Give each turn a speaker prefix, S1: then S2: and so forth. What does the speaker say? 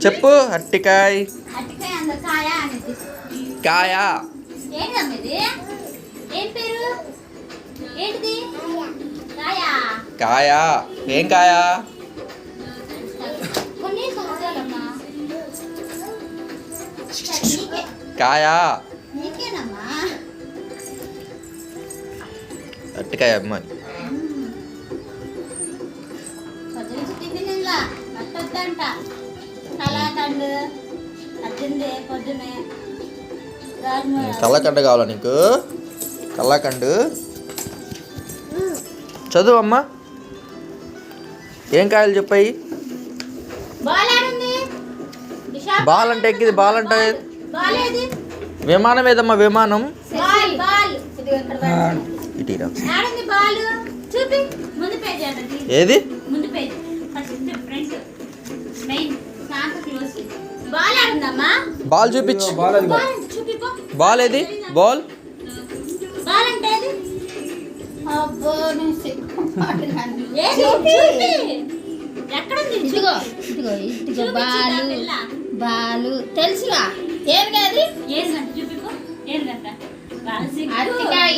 S1: చెప్పు. అరటికాయ. కాయ. కాయ. ఏం కాయ? కాయ. అరటికాయ అమ్మాయి. కళ్ళకండ కావాలా నీకు? కళ్ళకండు చదువు అమ్మా. ఏం కాయలు చెప్పాయి? బాల్ అంటే ఎక్కింది. బాల్ అంటే విమానం ఏదమ్మా? విమానం. ఏది? బాల్ చూపించు. బాల్ ఏది? బాల్
S2: బాలు తెలుసుగా. ఏం కాదు. అరటికాయ